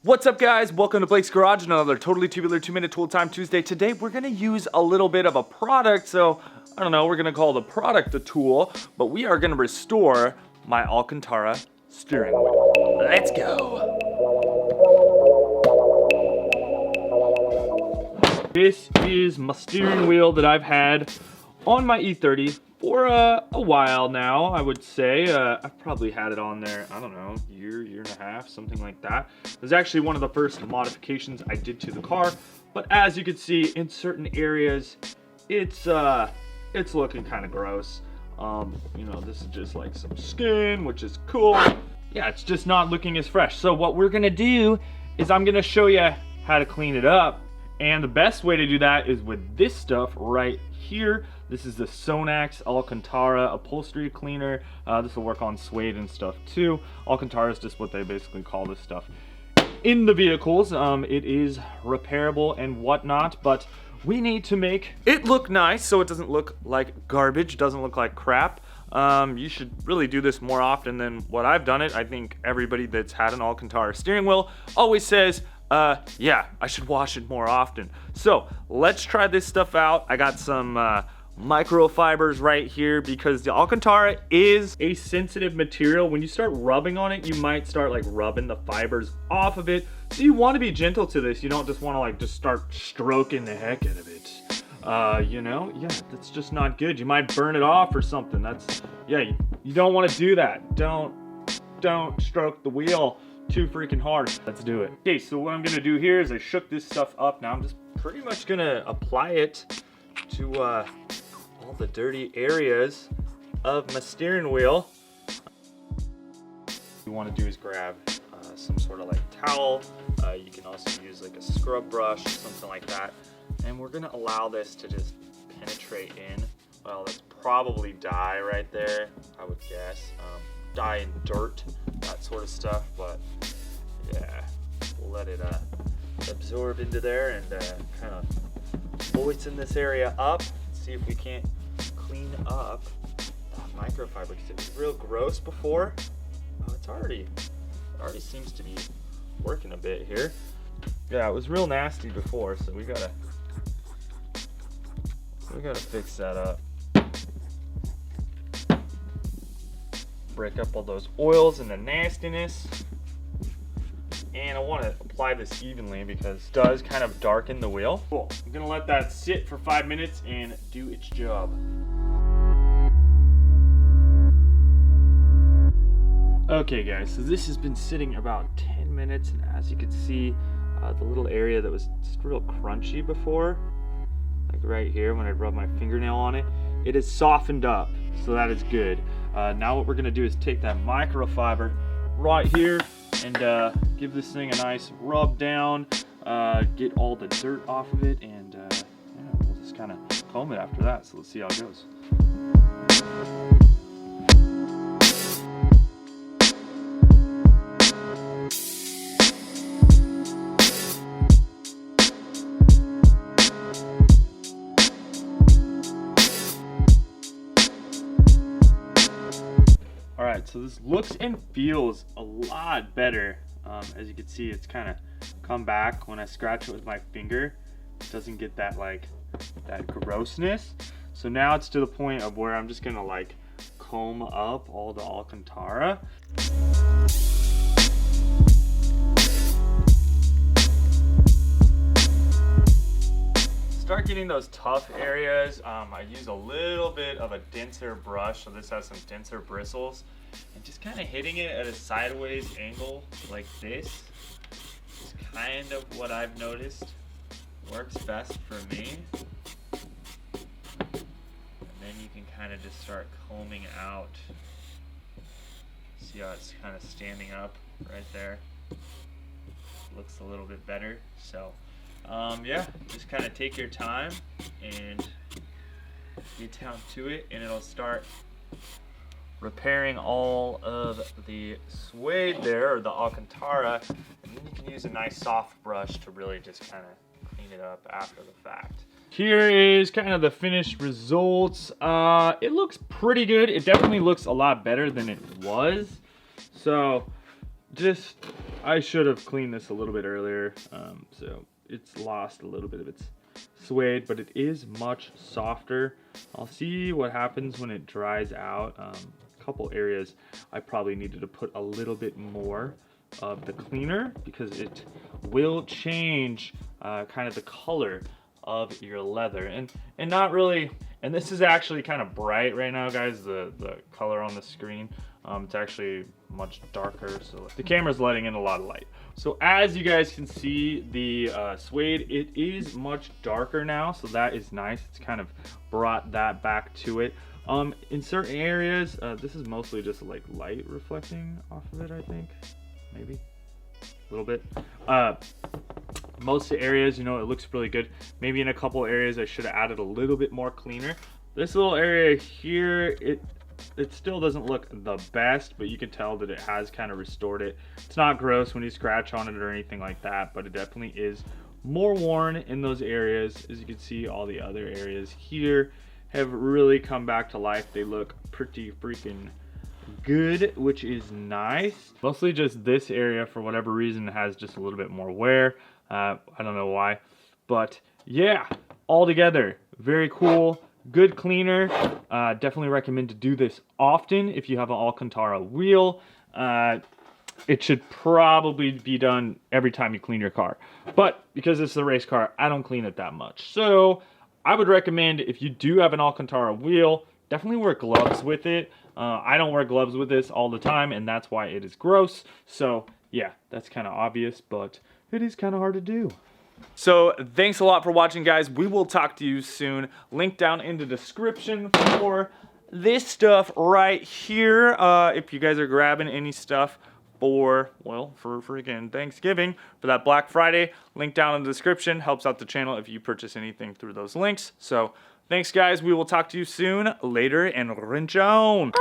What's up, guys? Welcome to Blake's Garage, another totally tubular 2-minute tool time Tuesday. Today we're gonna use a little bit of a product, so I don't know, we're gonna call the product the tool, but we are gonna restore my Alcantara steering wheel. Let's go. This is my steering wheel that I've had on my E30 for a while now, I would say. I've probably had it on there, I don't know, year and a half, something like that. It was actually one of the first modifications I did to the car, but as you can see, in certain areas, it's looking kind of gross. You know, this is just like some skin, which is cool. Yeah, it's just not looking as fresh. So what we're gonna do is I'm gonna show you how to clean it up. And the best way to do that is with this stuff right here. This is the Sonax Alcantara upholstery cleaner. This will work on suede and stuff too. Alcantara is just what they basically call this stuff in the vehicles. It is repairable and whatnot, but we need to make it look nice so it doesn't look like garbage, doesn't look like crap. You should really do this more often than what I've done it. I think everybody that's had an Alcantara steering wheel always says, yeah, I should wash it more often. So let's try this stuff out. I got some microfibers right here because the Alcantara is a sensitive material. When you start rubbing on it, you might start like rubbing the fibers off of it. So you want to be gentle to this. You don't just want to like just start stroking the heck out of it. You know, yeah, that's just not good. You might burn it off or something. That's, yeah, you don't want to do that. Don't stroke the wheel too freaking hard. Let's do it. Okay, so what I'm gonna do here is I shook this stuff up. Now I'm just pretty much gonna apply it to all the dirty areas of my steering wheel. What you want to do is grab some sort of like towel. You can also use like a scrub brush, something like that. And we're gonna allow this to just penetrate in. Well, that's probably dye right there, I would guess. Dye and dirt, that sort of stuff, but yeah, we'll let it absorb into there and kind of moisten this area up. See if we can't clean up that microfiber because it was real gross before. Oh, it already seems to be working a bit here. Yeah, it was real nasty before, so we gotta fix that up. Break up all those oils and the nastiness. And I want to apply this evenly because it does kind of darken the wheel. Cool. I'm gonna let that sit for 5 minutes and do its job. Okay guys, so this has been sitting about 10 minutes, and as you can see, the little area that was just real crunchy before, like right here when I rubbed my fingernail on it, it is softened up, so that is good. Now what we're gonna do is take that microfiber right here and give this thing a nice rub down, get all the dirt off of it, and yeah, we'll just kind of comb it after that. So let's see how it goes. Alright, so this looks and feels a lot better. As you can see, it's kind of come back when I scratch it with my finger. It doesn't get that like that grossness. So now it's to the point of where I'm just gonna like comb up all the Alcantara. Start getting those tough areas. I use a little bit of a denser brush, so this has some denser bristles, and just kind of hitting it at a sideways angle like this is kind of what I've noticed works best for me. And then you can kind of just start combing out. See how it's kind of standing up right there? Looks a little bit better. So yeah, just kind of take your time and get down to it, and it'll start repairing all of the suede there, or the Alcantara, and then you can use a nice soft brush to really just kind of clean it up after the fact. Here is kind of the finished results. It looks pretty good. It definitely looks a lot better than it was. So just, I should have cleaned this a little bit earlier, so it's lost a little bit of its suede, but it is much softer. I'll see what happens when it dries out. A couple areas I probably needed to put a little bit more of the cleaner because it will change kind of the color of your leather, and not really. And this is actually kind of bright right now, guys, the color on the screen. It's actually much darker, so the camera's letting in a lot of light. So as you guys can see, the suede, it is much darker now, so that is nice. It's kind of brought that back to it. In certain areas, this is mostly just like light reflecting off of it, I think. Maybe a little bit. Most of the areas, you know, it looks really good. Maybe in a couple areas I should have added a little bit more cleaner. This little area here, it still doesn't look the best, but you can tell that it has kind of restored it. It's not gross when you scratch on it or anything like that, but it definitely is more worn in those areas. As you can see, all the other areas here have really come back to life. They look pretty freaking good, which is nice. Mostly just this area, for whatever reason, has just a little bit more wear. I don't know why, but yeah, all together, very cool. Good cleaner. Definitely recommend to do this often if you have an Alcantara wheel. It should probably be done every time you clean your car, but because it's a race car, I don't clean it that much. So I would recommend, if you do have an Alcantara wheel, definitely wear gloves with it. I don't wear gloves with this all the time, and that's why it is gross. So yeah, that's kind of obvious, but it is kind of hard to do. So thanks a lot for watching, guys. We will talk to you soon. Link down in the description for this stuff right here. If you guys are grabbing any stuff for, well, for freaking Thanksgiving, for that Black Friday, link down in the description. Helps out the channel if you purchase anything through those links. So thanks, guys. We will talk to you soon. Later, and wrench on.